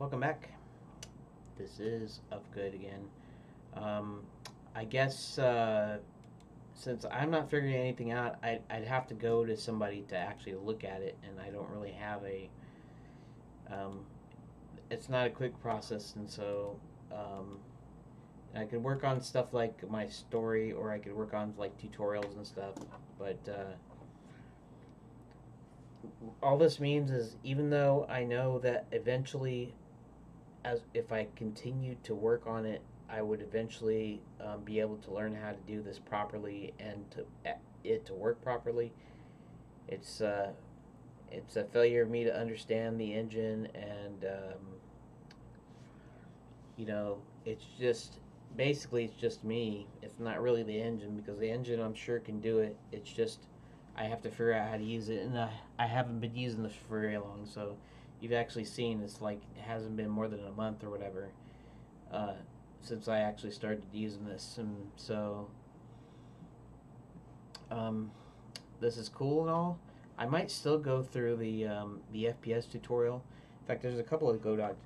Welcome back. This is Uhfgood again. Um, I guess since I'm not figuring anything out, I'd have to go to somebody to actually look at it, and I don't really have a. Um, it's not a quick process, and so um, I could work on stuff like my story, or I could work on like tutorials and stuff. But all this means is, even though I know that eventually, as if I continued to work on it, I would eventually be able to learn how to do this properly and to it to work properly. It's it's a failure of me to understand the engine, and it's just basically it's just me. It's not really the engine, because the engine I'm sure can do it. It's just I have to figure out how to use it, and I haven't been using this for very long, so you've actually seen it's like it hasn't been more than a month or whatever uh, since I actually started using this, and so um, this is cool and all. I might still go through the FPS tutorial. In fact, there's a couple of Godot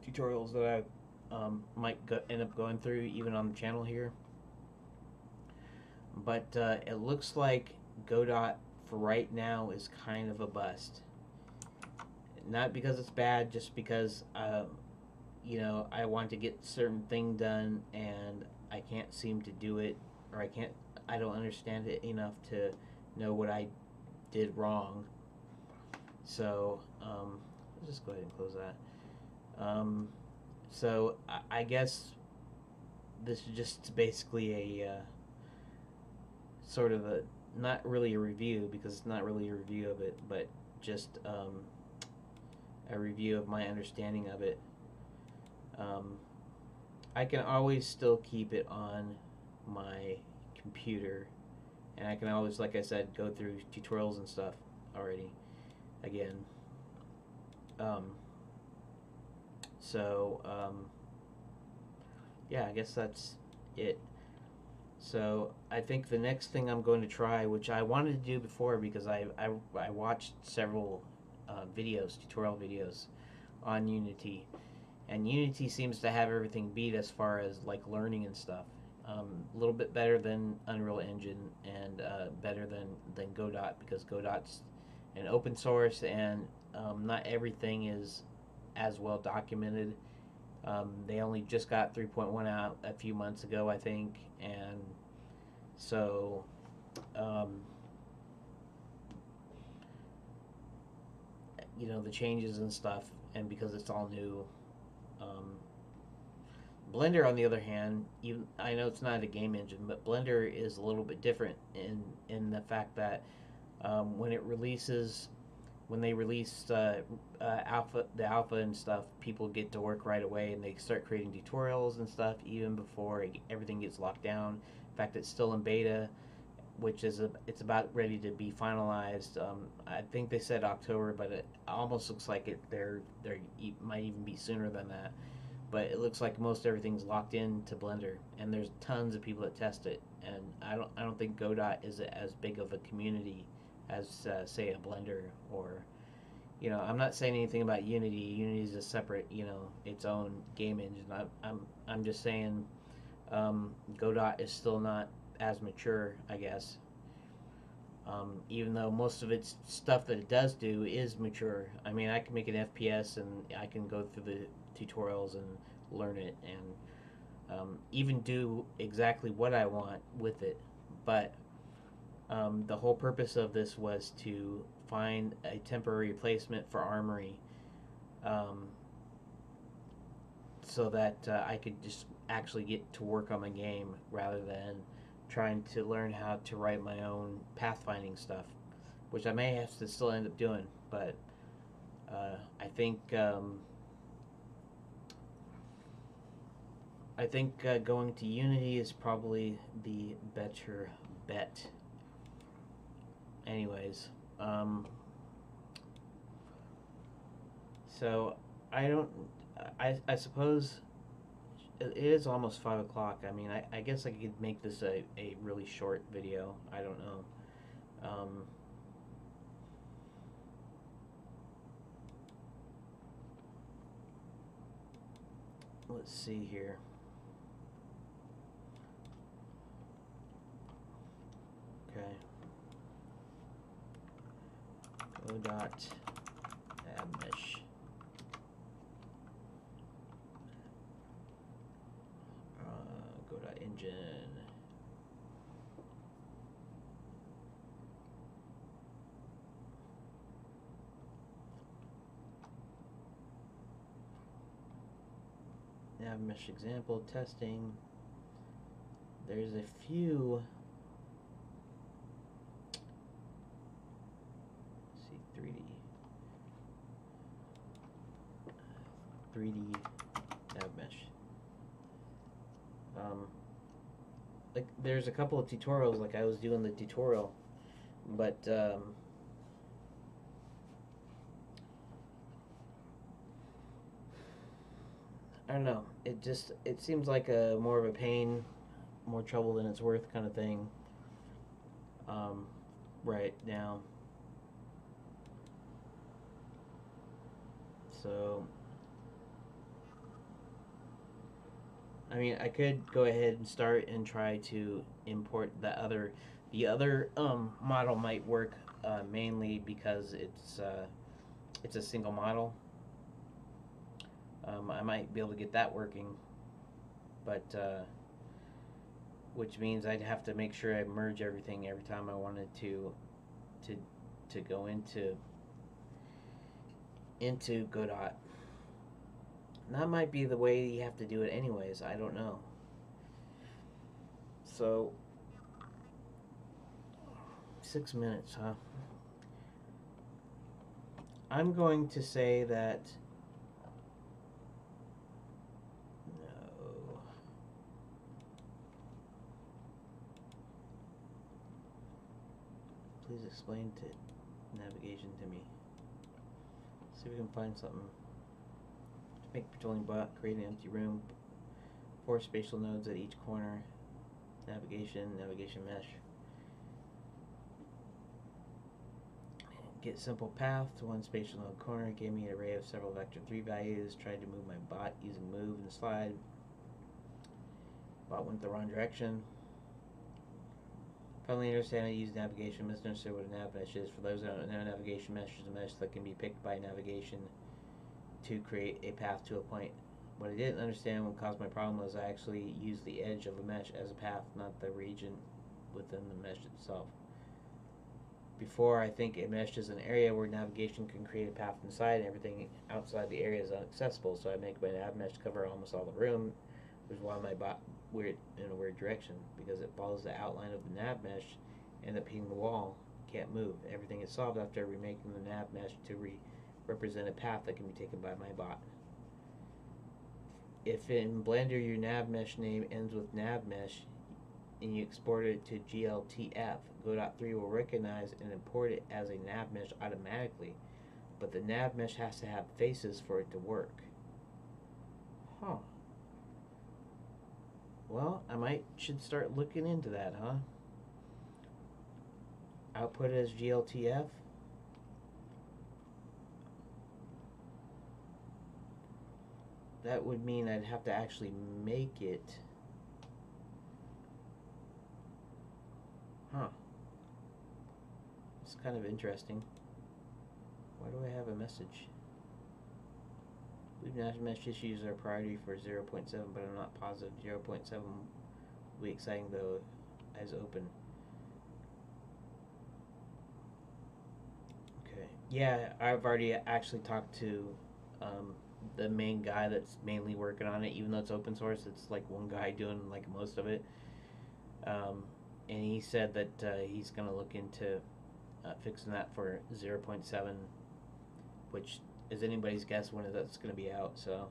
tutorials that I might end up going through even on the channel here. But it looks like Godot for right now is kind of a bust. Not because it's bad, just because I want to get certain thing done and I can't seem to do it, or I don't understand it enough to know what I did wrong. So let's just go ahead and close that. So I guess this is just basically a sort of a, not really a review, because it's not really a review of it, but just a review of my understanding of it. Um, I can always still keep it on my computer, and I can always, like I said, go through tutorials and stuff already again. Um, so yeah, I guess that's it. So I think the next thing I'm going to try, which I wanted to do before because I watched several tutorial videos on Unity, and Unity seems to have everything beat as far as like learning and stuff. A little bit better than Unreal Engine, and better than Godot, because Godot's an open source, and not everything is as well documented. They only just got 3.1 out a few months ago, I think, and so um, the changes and stuff, and because it's all new. Um, Blender, on the other hand, even I know it's not a game engine, but Blender is a little bit different in the fact that when when they release the alpha and stuff, people get to work right away, and they start creating tutorials and stuff even before everything gets locked down. In fact, it's still in beta, which is it's about ready to be finalized. I think they said October, but it almost looks like it might even be sooner than that. But it looks like most everything's locked into Blender, and there's tons of people that test it. And I don't think Godot is as big of a community as say a Blender, or I'm not saying anything about Unity. Unity is a separate, its own game engine. I'm just saying Godot is still not as mature, I guess. Even though most of its stuff that it does do is mature. I mean, I can make an FPS, and I can go through the tutorials and learn it, and even do exactly what I want with it. But the whole purpose of this was to find a temporary replacement for Armory, um, so that I could just actually get to work on my game rather than trying to learn how to write my own pathfinding stuff, which I may have to still end up doing. But I think going to Unity is probably the better bet. Anyways, so I don't. I suppose it is almost 5 o'clock. I mean, I guess I could make this a really short video. I don't know. Um, let's see here. Okay. Godot navmesh. Godot engine. Navmesh example testing. There's a few. Let's see, 3D navmesh. Like there's a couple of tutorials, like I was doing the tutorial, but I don't know. It seems like a more of a pain, more trouble than it's worth kind of thing. Right now. So, I mean, I could go ahead and start and try to import the other model might work mainly because it's a single model. I might be able to get that working, but which means I'd have to make sure I merge everything every time I wanted to go into Godot. And that might be the way you have to do it anyways. I don't know. So 6 minutes, huh? I'm going to say that no. Please explain navigation to me. See if we can find something. To make patrolling bot, create an empty room, 4 spatial nodes at each corner, navigation mesh. Get simple path to 1 spatial node corner, gave me an array of several vector 3 values, tried to move my bot using move and slide. Bot went the wrong direction. Finally understand I use navigation mesh, understand what a nav mesh is. For those that don't know, navigation mesh is a mesh that can be picked by navigation to create a path to a point. What I didn't understand what caused my problem was I actually used the edge of a mesh as a path, not the region within the mesh itself. Before, I think a mesh is an area where navigation can create a path inside and everything outside the area is inaccessible, so I make my nav mesh cover almost all the room, which is why my bot in a weird direction, because it follows the outline of the nav mesh and up hitting the wall, can't move. Everything is solved after remaking the nav mesh to represent a path that can be taken by my bot. If in Blender your nav mesh name ends with nav mesh and you export it to GLTF, Godot 3 will recognize and import it as a nav mesh automatically, but the nav mesh has to have faces for it to work. Huh. Well, should start looking into that, huh? Output as GLTF. That would mean I'd have to actually make it. Huh. It's kind of interesting. Why do I have a message? We've nav mesh issues are a priority for 0.7, but I'm not positive 0.7 will be exciting though as open. Okay. Yeah, I've already actually talked to the main guy that's mainly working on it. Even though it's open source, it's like one guy doing like most of it. And he said that he's going to look into fixing that for 0.7, which is anybody's guess when that's going to be out. So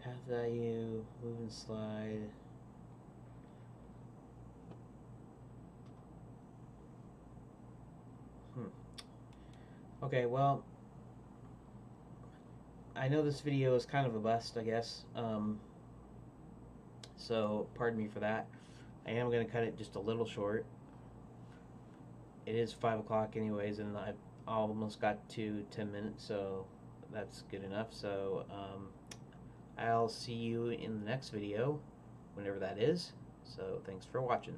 path value, move and slide. Okay, well, I know this video is kind of a bust, I guess. So pardon me for that. I am going to cut it just a little short. It is 5 o'clock anyways, and I've almost got to 10 minutes, so that's good enough. So I'll see you in the next video, whenever that is. So thanks for watching.